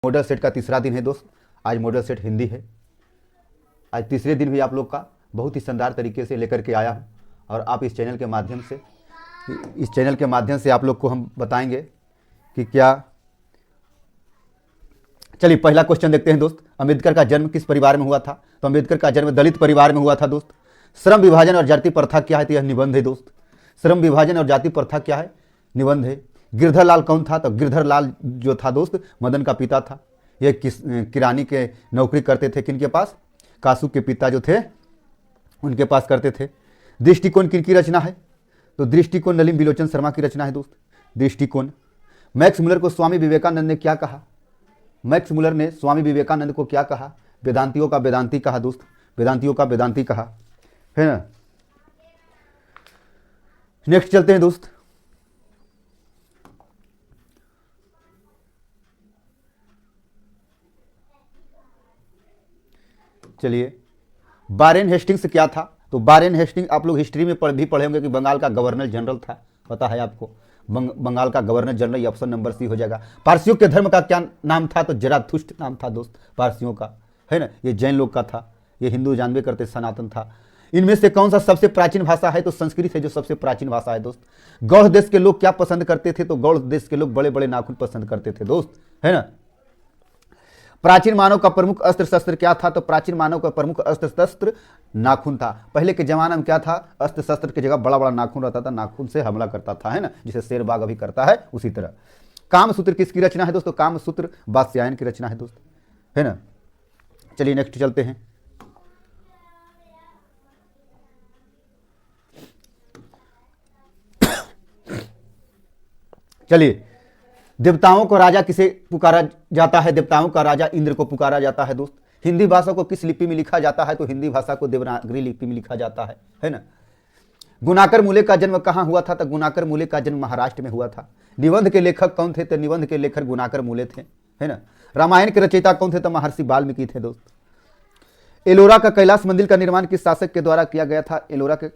Model set का तीसरा दिन है दोस्त। आज मॉडल सेट हिंदी है। आज तीसरे दिन भी आप लोग का बहुत ही शानदार तरीके से लेकर के आया हूँ और आप इस चैनल के माध्यम से आप लोग को हम बताएंगे कि क्या। चलिए पहला क्वेश्चन देखते हैं दोस्त। अम्बेडकर का जन्म किस परिवार में हुआ था? तो अम्बेडकर का जन्म दलित परिवार में हुआ था दोस्त। श्रम विभाजन और जाति प्रथा क्या है? तो यह निबंध है दोस्त। श्रम विभाजन और जाति प्रथा क्या है? निबंध है। गिरधर लाल कौन था? तो गिरधर लाल जो था दोस्त मदन का पिता था। ये किरानी के नौकरी करते थे। किनके पास? कासू के पिता जो थे उनके पास करते थे। दृष्टिकोण किनकी रचना है? तो दृष्टिकोण नलिन बिलोचन शर्मा की रचना है दोस्त। दृष्टिकोण। मैक्स मुलर को स्वामी विवेकानंद ने क्या कहा? मैक्स मुलर ने स्वामी विवेकानंद को क्या कहा? वेदांतियों का वेदांती कहा दोस्त। वेदांतियों का वेदांती कहा, है ना। नेक्स्ट चलते हैं दोस्त। चलिए वारेन हेस्टिंग्स क्या था? तो वारेन हेस्टिंग आप लोग हिस्ट्री में भी पढ़े होंगे कि बंगाल का गवर्नर जनरल था। पता है आपको? बंगाल का गवर्नर जनरल। ये ऑप्शन नंबर सी हो जाएगा। पारसियों के धर्म का क्या नाम था? तो जराथुस्ट नाम था दोस्त पारसियों का, है ना। ये जैन लोग का था। ये हिंदू जानबे करते सनातन था। इनमें से कौन सा सबसे प्राचीन भाषा है? तो संस्कृत है जो सबसे प्राचीन भाषा है दोस्त। गौड़ देश के लोग क्या पसंद करते थे? तो गौड़ देश के लोग बड़े बड़े नाखून पसंद करते थे दोस्त, है ना। प्राचीन मानव का प्रमुख अस्त्र शस्त्र क्या था? तो प्राचीन मानव का प्रमुख अस्त्र शस्त्र नाखून था। पहले के जमाने में क्या था? अस्त्र शस्त्र की जगह बड़ा बड़ा नाखून रहता था। नाखून से हमला करता था, है ना, जिसे शेर बाघ अभी करता है उसी तरह। कामसूत्र किसकी रचना है दोस्तों? कामसूत्र वात्स्यायन की रचना है दोस्त, है ना। चलिए नेक्स्ट चलते हैं। चलिए देवताओं को राजा किसे पुकारा जाता है? देवताओं का राजा इंद्र को पुकारा जाता है दोस्त। हिंदी भाषा को किस लिपि में लिखा जाता है? तो हिंदी भाषा को देवनागरी लिपि में लिखा जाता है ना। गुणाकर मूले का जन्म कहाँ हुआ था? तो गुणाकर मूले का जन्म महाराष्ट्र में हुआ था। निबंध के लेखक कौन थे? तो निबंध के लेखक गुणाकर मूले थे, है ना। रामायण के रचयिता कौन थे? तो महर्षि वाल्मीकि थे दोस्त। एलोरा का कैलाश मंदिर का निर्माण किस शासक के द्वारा किया गया था? एलोरा के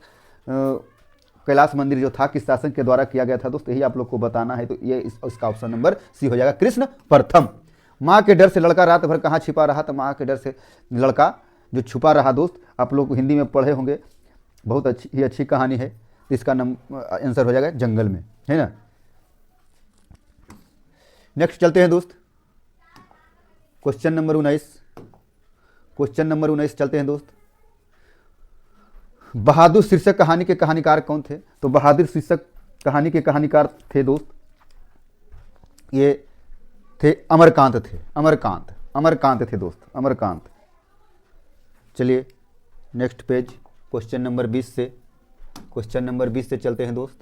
कैलाश मंदिर जो था किस शासक के द्वारा किया गया था दोस्त? यही आप लोग को बताना है। तो ये इसका ऑप्शन नंबर सी हो जाएगा, कृष्ण प्रथम। माँ के डर से लड़का रात भर कहाँ छिपा रहा? तो माँ के डर से लड़का जो छुपा रहा दोस्त, आप लोग हिंदी में पढ़े होंगे, बहुत अच्छी कहानी है। तो इसका आंसर हो जाएगा जंगल में, है ना। नेक्स्ट चलते हैं दोस्त। क्वेश्चन नंबर 19 चलते हैं दोस्त। बहादुर शीर्षक कहानी के कहानीकार कौन थे? तो बहादुर शीर्षक कहानी के कहानीकार थे दोस्त, ये थे अमरकांत थे। अमरकांत थे दोस्त, अमरकांत। चलिए नेक्स्ट पेज। क्वेश्चन नंबर 20 से चलते हैं दोस्त।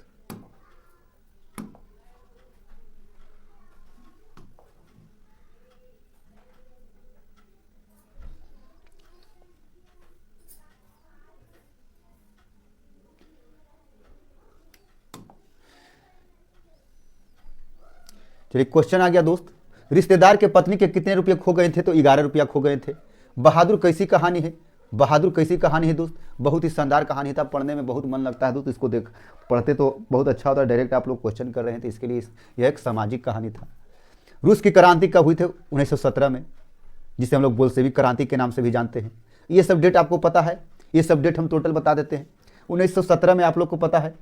चलिए क्वेश्चन आ गया दोस्त। रिश्तेदार के पत्नी के कितने रुपये खो गए थे? तो 11 रुपया खो गए थे। बहादुर कैसी कहानी है? दोस्त बहुत ही शानदार कहानी था। पढ़ने में बहुत मन लगता है दोस्त। इसको पढ़ते तो बहुत अच्छा होता है। डायरेक्ट आप लोग क्वेश्चन कर रहे हैं तो इसके लिए यह एक सामाजिक कहानी था। रूस की क्रांति कब हुई थी? 1917 में, जिसे हम लोग बोल्शेविक क्रांति के नाम से भी जानते हैं। ये सब डेट आपको पता है? ये सब डेट हम टोटल बता देते हैं। 1917 में आप लोग को पता है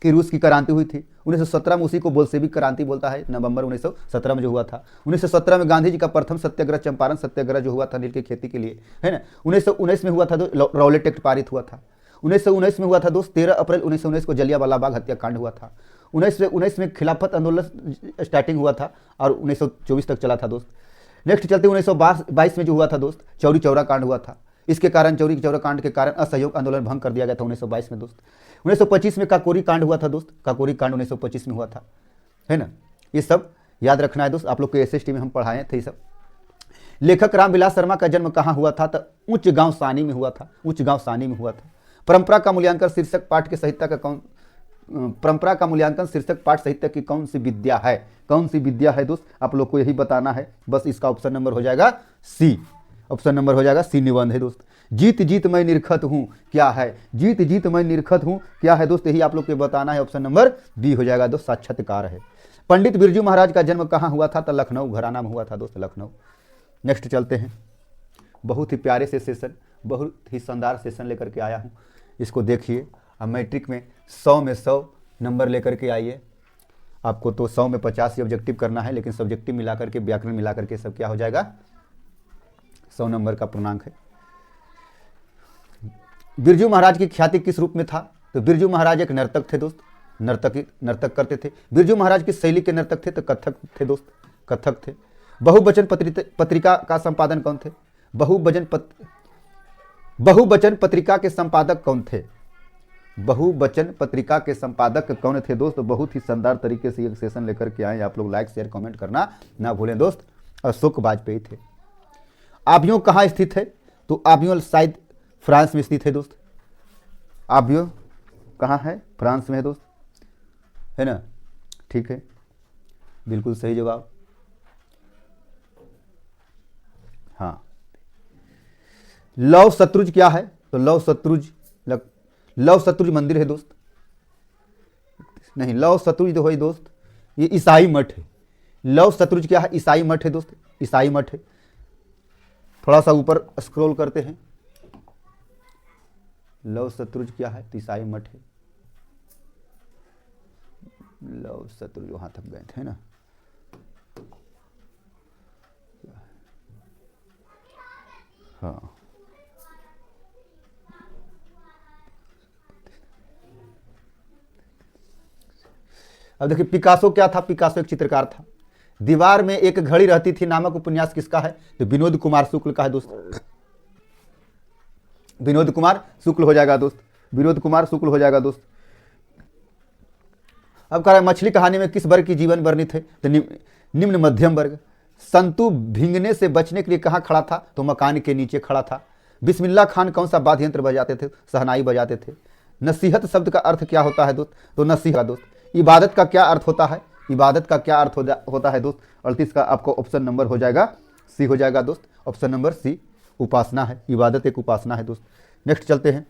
कि रूस की क्रांति हुई थी। 1917 में उसी को बोल्शेविक क्रांति बोलता है। नवंबर 1917 में जो हुआ था। 1917 में गांधी जी का प्रथम सत्याग्रह चंपारण सत्याग्रह जो हुआ था नील की खेती के लिए, है ना। 1919 में हुआ था रॉलेट एक्ट पारित हुआ था। 1919 में हुआ था दोस्त। 13 अप्रैल 1919 को जलियांवाला बाग हत्याकांड हुआ था। 1919 में खिलाफत आंदोलन स्टार्टिंग हुआ था और 1924 तक चला था दोस्त। नेक्स्ट चलते 1922 में जो हुआ था दोस्त, चौरी चौरा कांड हुआ था। इसके कारण चौरी चौरा कांड के कारण असहयोग आंदोलन भंग कर दिया गया था 1922 में दोस्त। 1925 में काकोरी कांड हुआ था दोस्त। काकोरी कांड 1925 में हुआ था, है ना। ये सब याद रखना है दोस्त। आप लोग को एसएसटी में हम पढ़ाए थे ये सब। लेखक रामविलास शर्मा का जन्म कहाँ हुआ था? तो उच्च गांव सानी में हुआ था। परंपरा का मूल्यांकन शीर्षक पाठ के साहित्य का शीर्षक पाठ साहित्य की कौन सी विद्या है दोस्त? आप लोग को यही बताना है बस। इसका ऑप्शन नंबर हो जाएगा सी। निबंध है दोस्त। जीत जीत मैं निरखत हूँ क्या है? क्या है दोस्त? यही आप लोग को बताना है। ऑप्शन नंबर बी हो जाएगा दोस्त, साक्षात्कार है। पंडित बिरजू महाराज का जन्म कहाँ हुआ था? तो लखनऊ घराना में हुआ था दोस्त, लखनऊ। नेक्स्ट चलते हैं, बहुत ही प्यारे से सेशन, बहुत ही शानदार सेशन लेकर के आया हूँ, इसको देखिए। अब मैट्रिक में 100 में 100 नंबर लेकर के आइए। आपको तो 100 में 50 ही ऑब्जेक्टिव करना है, लेकिन सब्जेक्टिव मिला करके, व्याकरण मिला करके सब क्या हो जाएगा, 100 नंबर का पूर्णांक है। बिरजू महाराज की ख्याति किस रूप में था? तो बिरजू महाराज एक नर्तक थे दोस्त, नर्तक करते थे। बिरजू महाराज की शैली के नर्तक थे तो कथक थे दोस्त, कथक थे। बहुवचन पत्रिका का संपादन कौन थे? बहुवचन पत्रिका के संपादक कौन थे? बहुवचन पत्रिका के संपादक कौन थे दोस्त? बहुत ही शानदार तरीके से एक सेशन लेकर के आए। आप लोग लाइक शेयर कमेंट करना ना भूलें दोस्त। अशोक वाजपेयी थे। आबियों कहाँ स्थित है? तो आबियों शायद फ्रांस में स्थित है दोस्त। आबियों कहाँ है? फ्रांस में है दोस्त, है ना? ठीक है, बिल्कुल सही जवाब। हाँ, लव शत्रुज क्या है? तो लव शत्रुज मंदिर है दोस्त, नहीं, लव शत्रुज तो है दोस्त, ये ईसाई मठ है। लव शत्रुज क्या है? ईसाई मठ है दोस्त, ईसाई मठ है। थोड़ा सा ऊपर स्क्रॉल करते हैं, लव शत्रुज क्या है? तो ईसाई मठ है। लव शत्रुज वहां तक गए थे ना। हाँ, अब देखिए पिकासो क्या था? पिकासो एक चित्रकार था। दीवार में एक घड़ी रहती थी नामक उपन्यास किसका है? तो विनोद कुमार शुक्ल का है दोस्त। विनोद कुमार शुक्ल हो जाएगा दोस्त, विनोद कुमार शुक्ल हो जाएगा दोस्त। अब कह रहा है मछली कहानी में किस वर्ग की जीवन वर्णित है? तो निम्न मध्यम वर्ग। संतू भींगने से बचने के लिए कहाँ खड़ा था? तो मकान के नीचे खड़ा था। बिस्मिल्लाह खान कौन सा वाद्य यंत्र बजाते थे? शहनाई बजाते थे। नसीहत शब्द का अर्थ क्या होता है दोस्त? तो नसीहत दोस्त। इबादत का क्या अर्थ होता है? इबादत का क्या अर्थ होता है दोस्त? 38 का आपको ऑप्शन नंबर हो जाएगा सी हो जाएगा दोस्त, ऑप्शन नंबर सी, उपासना है। इबादत एक उपासना है दोस्त। नेक्स्ट चलते हैं,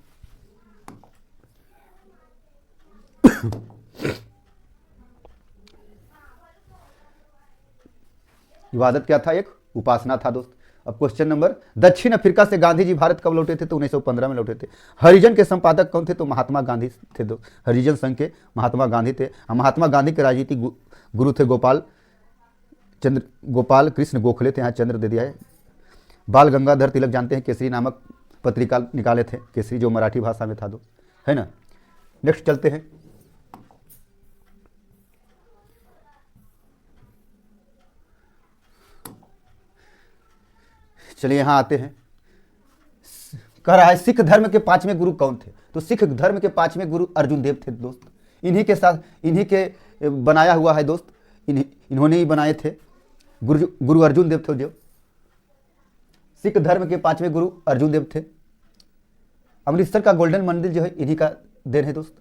इबादत क्या था? एक उपासना था दोस्त। अब क्वेश्चन नंबर, दक्षिण अफ्रीका से गांधी जी भारत कब लौटे थे? तो 1915 में लौटे थे। हरिजन के संपादक कौन थे? तो महात्मा गांधी थे दोस्त। हरिजन संघ के महात्मा गांधी थे। महात्मा गांधी के राजनीतिक गुरु थे गोपाल कृष्ण गोखले थे, यहाँ चंद्र दे दिया है। बाल गंगाधर तिलक जानते हैं, केसरी नामक पत्रिका निकाले थे, केसरी जो मराठी भाषा में था दोस्त, है ना। नेक्स्ट चलते हैं, चलिए यहां आते हैं। कह रहा है सिख धर्म के 5वें गुरु कौन थे? तो सिख धर्म के 5वें गुरु अर्जुन देव थे दोस्त। इन्हीं के साथ, इन्हीं के बनाया हुआ है दोस्त, इन्होंने ही बनाए थे। गुरु अर्जुन देव थे जो सिख धर्म के 5वें गुरु अर्जुन देव थे। अमृतसर का गोल्डन मंदिर जो है इन्हीं का देन है दोस्त।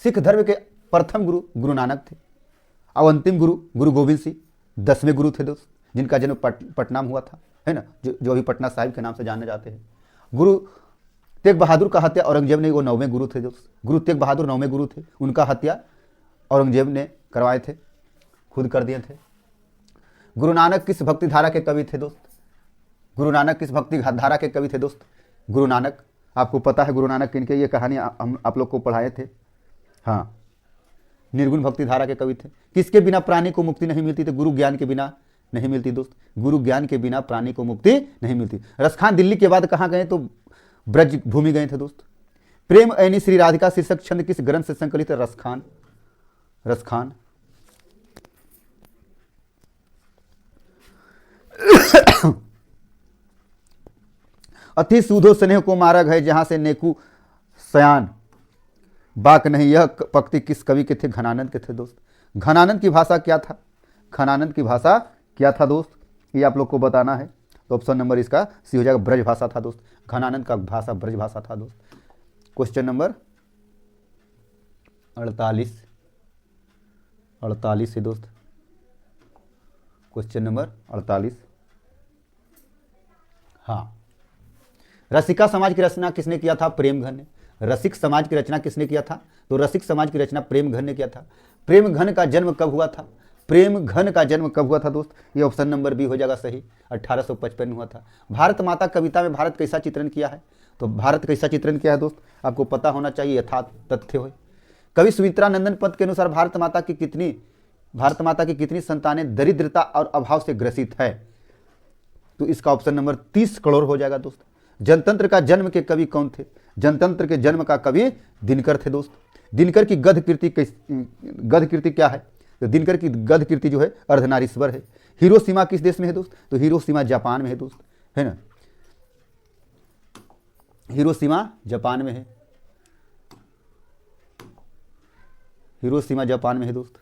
सिख धर्म के प्रथम गुरु गुरु नानक थे। और अंतिम गुरु गुरु गोविंद सिंह 10वें गुरु थे दोस्त, जिनका जन्म पटना में हुआ था, है ना, जो अभी पटना साहिब के नाम से जाने जाते हैं। गुरु तेग बहादुर का हत्या औरंगजेब ने, वो 9वें गुरु थे दोस्त। गुरु तेग बहादुर 9वें गुरु थे, उनका हत्या औरंगजेब ने करवाए थे, खुद कर दिए थे। गुरु नानक किस भक्ति धारा के कवि थे दोस्त? गुरु नानक किस भक्ति धारा के कवि थे दोस्त? गुरु नानक, आपको पता है गुरु नानक किनके, ये कहानी हम आप लोग को पढ़ाए थे। हाँ, निर्गुण भक्ति धारा के कवि थे। किसके बिना प्राणी को मुक्ति नहीं मिलती? तो गुरु ज्ञान के बिना नहीं मिलती दोस्त। गुरु ज्ञान के बिना प्राणी को मुक्ति नहीं मिलती। रसखान दिल्ली के बाद कहाँ गए? तो ब्रज भूमि गए थे दोस्त। प्रेम ऐनी श्री राधिका शीर्षक छंद किस ग्रंथ से संकलित है? रसखान। रसखान। अति सूधो स्नेह को मार्ग है जहां से नेकू सयान बाक नहीं, यह पंक्ति किस कवि के थे? घनानंद के थे दोस्त। घनानंद की भाषा क्या था? घनानंद की भाषा क्या था दोस्त? ये आप लोग को बताना है। तो ऑप्शन नंबर इसका सी हो जाएगा, ब्रज भाषा था दोस्त। घनानंद का भाषा ब्रज भाषा था दोस्त। क्वेश्चन नंबर 48 है दोस्त। Question number 48। हाँ, रसिका समाज की रचना किसने किया था? प्रेमघन ने। रसिक समाज की रचना किसने किया था? तो रसिक समाज की रचना प्रेमघन ने किया था। प्रेमघन का जन्म कब हुआ था? प्रेम घन का जन्म कब हुआ था दोस्त? ये ऑप्शन नंबर बी हो जाएगा सही, 1855 में हुआ था। भारत माता कविता में भारत कैसा चित्रण किया है? तो भारत कैसा चित्रण किया है दोस्त, आपको पता होना चाहिए, यथार्थ तथ्य हो। कवि सुमित्रा नंदन पंत के अनुसार भारत माता की कितनी संतानें दरिद्रता और अभाव से ग्रसित है? तो इसका ऑप्शन नंबर 30 करोड़ हो जाएगा दोस्त। जनतंत्र का जन्म के कवि कौन थे? जनतंत्र के जन्म का कवि दिनकर थे दोस्त। दिनकर की गद्य कृति क्या है? तो दिनकर की गद्य कृति जो है अर्धनारीश्वर है। हिरोशिमा किस देश में है दोस्त? तो हिरोशिमा जापान में है दोस्त, है ना, हिरोशिमा जापान में है, हिरोशिमा जापान में है दोस्त।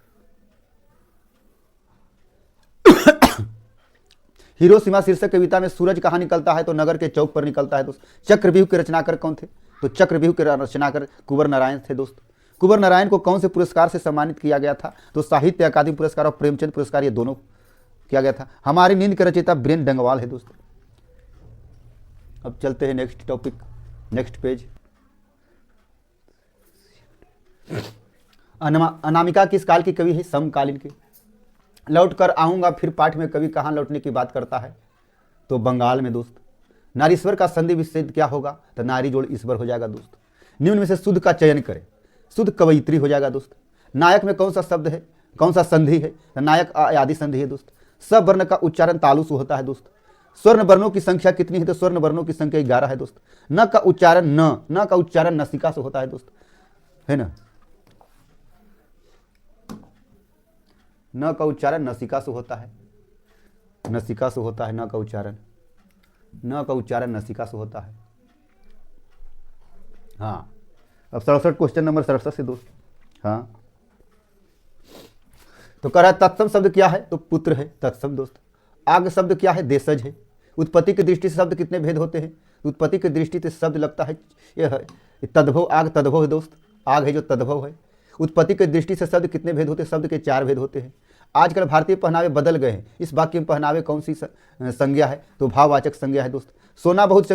हिरोशिमा शीर्षक कविता में सूरज कहाँ निकलता है? तो नगर के चौक पर निकलता है दोस्त। चक्रव्यूह के रचनाकार कौन थे? तो चक्रव्यूह के रचनाकार कुंवर नारायण थे दोस्त। कुंवर नारायण को कौन से पुरस्कार से सम्मानित किया गया था? तो साहित्य अकादमी पुरस्कार और प्रेमचंद पुरस्कार, ये दोनों किया गया था। हमारी नींद के रचयिता बीरेन डंगवाल है दोस्त। अब चलते हैं next topic, next page. Anamika किस काल की कवि है? समकालीन की। लौट कर आऊंगा फिर पाठ में कवि कहाँ लौटने की बात करता है? तो बंगाल में दोस्त। नारीश्वर का संधि विच्छेद क्या होगा? तो नारी जोड़ ईश्वर हो जाएगा दोस्त। निम्न में से शुद्ध का चयन करें। शुद्ध कवयित्री हो जाएगा दोस्त। नायक में कौन सा शब्द है, कौन सा संधि है? तो नायक आदि संधि है दोस्त। सब वर्ण का उच्चारण तालु से होता है दोस्त। स्वर्ण वर्णों की संख्या कितनी है? तो स्वर्ण वर्णों की संख्या 11 है दोस्त। न का उच्चारण नसिका से होता है दोस्त, है ना, न का उच्चारण नसिका से होता है, नसिका से होता है न का उच्चारण, न का उच्चारण नसिका से होता है। हाँ, अब 67 क्वेश्चन नंबर 67 से दोस्त। हाँ, तो कह रहा है तत्सम शब्द क्या है? तो पुत्र है तत्सम दोस्त। आग शब्द क्या है? देशज है। उत्पत्ति की दृष्टि से शब्द कितने भेद होते हैं? उत्पत्ति की दृष्टि से शब्द लगता है यह है तद्भव, आग तद्भव है दोस्त, आग है जो तद्भव है। उत्पत्ति की दृष्टि से शब्द कितने भेद होते हैं? शब्द के 4 भेद होते हैं। आजकल भारतीय पहनावे बदल गए हैं। इस वाक्य में पहनावे कौन सी संज्ञा है? तो भाववाचक संज्ञा है दोस्त। सोना बहुत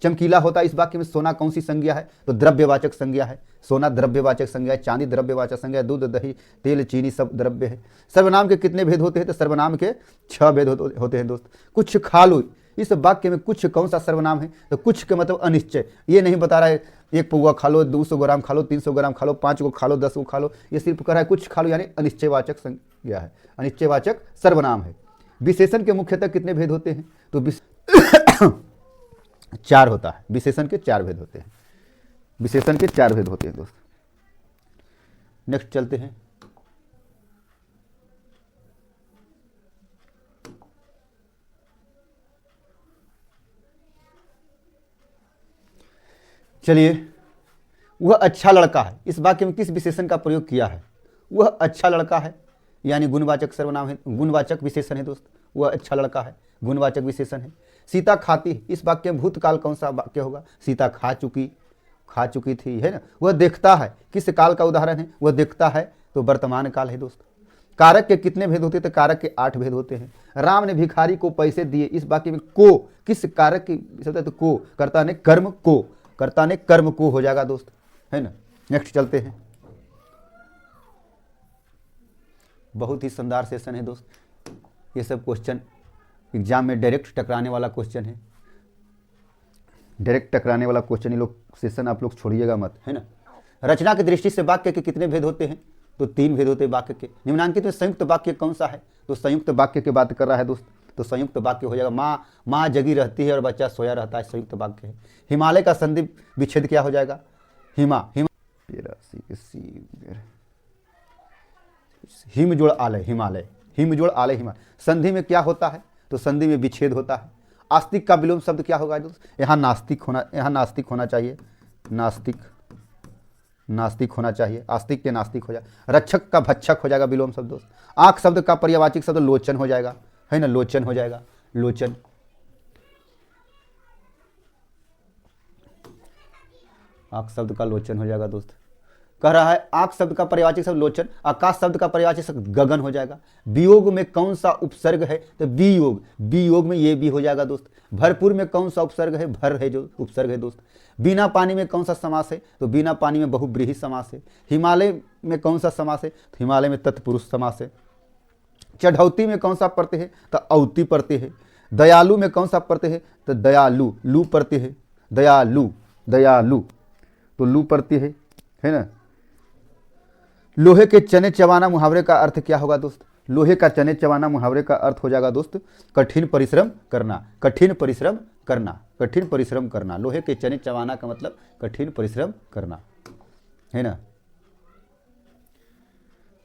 चमकीला होता है, इस वाक्य में सोना कौन सी संज्ञा है? तो द्रव्यवाचक संज्ञा है। सोना द्रव्यवाचक संज्ञा है, चांदी द्रव्यवाचक संज्ञा है, दूध दही तेल चीनी सब द्रव्य है। सर्वनाम के कितने भेद होते हैं? तो सर्वनाम के 6 भेद होते हैं दोस्त। कुछ खा लो, इस वाक्य में कुछ कौन सा सर्वनाम है? तो कुछ का मतलब अनिश्चय, ये नहीं बता रहा है 1 पौवा खा लो, 200 ग्राम खा लो, 300 ग्राम खा लो, 5 को खा लो, 10 को खा लो, ये सिर्फ कह रहा है कुछ खा लो, यानी अनिश्चयवाचक संज्ञा है, अनिश्चयवाचक सर्वनाम है। विशेषण के मुख्यतः कितने भेद होते हैं? तो 4 होता है। विशेषण के 4 भेद होते हैं, विशेषण के 4 भेद होते हैं दोस्त। नेक्स्ट चलते हैं। चलिए, वह अच्छा लड़का है, इस वाक्य में किस विशेषण का प्रयोग किया है? वह अच्छा लड़का है, यानी गुणवाचक सर्वनाम है, गुणवाचक विशेषण है दोस्त। वह अच्छा लड़का है, गुणवाचक विशेषण है। सीता खाती है, इस वाक्य में भूतकाल कौन सा वाक्य होगा? सीता खा चुकी थी, है ना। वह देखता है, किस काल का उदाहरण है? वह देखता है तो वर्तमान काल है दोस्त। कारक के कितने भेद होते हैं? तो कारक के 8 भेद होते हैं। राम ने भिखारी को पैसे दिए, इस वाक्य में को किस कारक की शब्द है? तो को, कर्ता ने कर्म को, कर्ता ने कर्म को हो जाएगा दोस्त, है ना। नेक्स्ट चलते हैं। बहुत ही शानदार सेशन है दोस्त। ये सब क्वेश्चन एग्जाम में डायरेक्ट टकराने वाला क्वेश्चन है, डायरेक्ट टकराने वाला क्वेश्चन। ये लोग सेशन आप लोग छोड़िएगा मत, है ना। रचना की दृष्टि से वाक्य के कितने भेद होते हैं? तो 3 भेद होते हैं वाक्य के। निम्नांकित में संयुक्त वाक्य कौन सा है? तो संयुक्त वाक्य की बात कर रहा है दोस्त, तो संयुक्त वाक्य हो जाएगा माँ जगी रहती है और बच्चा सोया रहता है, संयुक्त वाक्य है। हिमालय का संधि विच्छेद क्या हो जाएगा? हिम जोड़ आलय, हिमालय, हिम जोड़ आलय, हिमालय। संधि में क्या होता है? तो संधि में विच्छेद होता है। आस्तिक का विलोम शब्द क्या होगा दोस्त? यहाँ नास्तिक होना चाहिए, नास्तिक होना चाहिए, आस्तिक के नास्तिक हो जाए। रक्षक का भक्षक हो जाएगा विलोम शब्द दोस्त। आंख शब्द का पर्यायवाची शब्द लोचन हो जाएगा, है ना, लोचन हो जाएगा, लोचन। आंख शब्द का लोचन हो जाएगा दोस्त। कह रहा है आंख शब्द का पर्यायवाची शब्द लोचन, आकाश शब्द का पर्यायवाची शब्द गगन हो जाएगा। वियोग में कौन सा उपसर्ग है? तो वियोग, वियोग में ये भी हो जाएगा दोस्त। भरपूर में कौन सा उपसर्ग है? भर है जो उपसर्ग है दोस्त। बिना पानी में कौन सा समास है? तो बिना पानी में बहुब्रीहि समास है। हिमालय में कौन सा समास है? तो हिमालय में तत्पुरुष समास है। चढ़ौती में कौन सा प्रत्यय है? तो औती प्रत्यय है। दयालु में कौन सा प्रत्यय है? तो दयालु, लू प्रत्यय है। दयालु, दयालु, तो लू प्रत्यय है ना। लोहे के चने चबाना मुहावरे का अर्थ क्या होगा दोस्त? लोहे का चने चबाना मुहावरे का अर्थ हो जाएगा दोस्त कठिन परिश्रम करना, कठिन परिश्रम करना, कठिन परिश्रम करना। लोहे के चने चबाना का मतलब कठिन परिश्रम करना, है ना।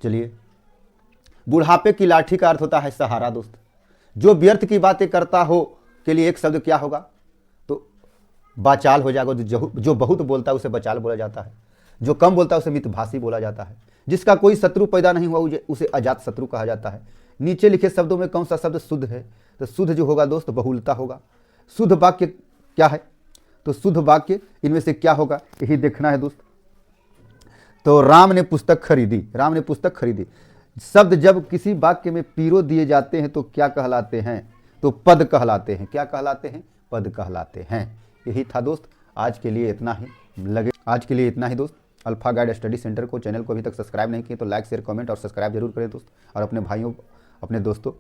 चलिए, बुढ़ापे की लाठी का अर्थ होता है सहारा दोस्त। जो व्यर्थ की बातें करता हो के लिए एक शब्द क्या होगा? तो बाचाल हो जाएगा। जो बहुत बोलता है उसे बचाल बोला जाता है। जो कम बोलता है उसे मितभाषी बोला जाता है। जिसका कोई शत्रु पैदा नहीं हुआ उसे अजात शत्रु कहा जाता है। नीचे लिखे शब्दों में कौन सा शब्द शुद्ध है? तो शुद्ध जो होगा दोस्त बहुलता होगा। शुद्ध वाक्य क्या है? तो शुद्ध वाक्य इनमें से क्या होगा यही देखना है दोस्त। तो राम ने पुस्तक खरीदी, राम ने पुस्तक खरीदी। शब्द जब किसी वाक्य में पीरो दिए जाते हैं तो क्या कहलाते हैं? तो पद कहलाते हैं। क्या कहलाते हैं? पद कहलाते हैं। यही था दोस्त, आज के लिए इतना ही दोस्त। अल्फा गाइड स्टडी सेंटर को, चैनल को अभी तक सब्सक्राइब नहीं किए तो लाइक शेयर कमेंट और सब्सक्राइब जरूर करें दोस्त। और अपने भाइयों अपने दोस्तों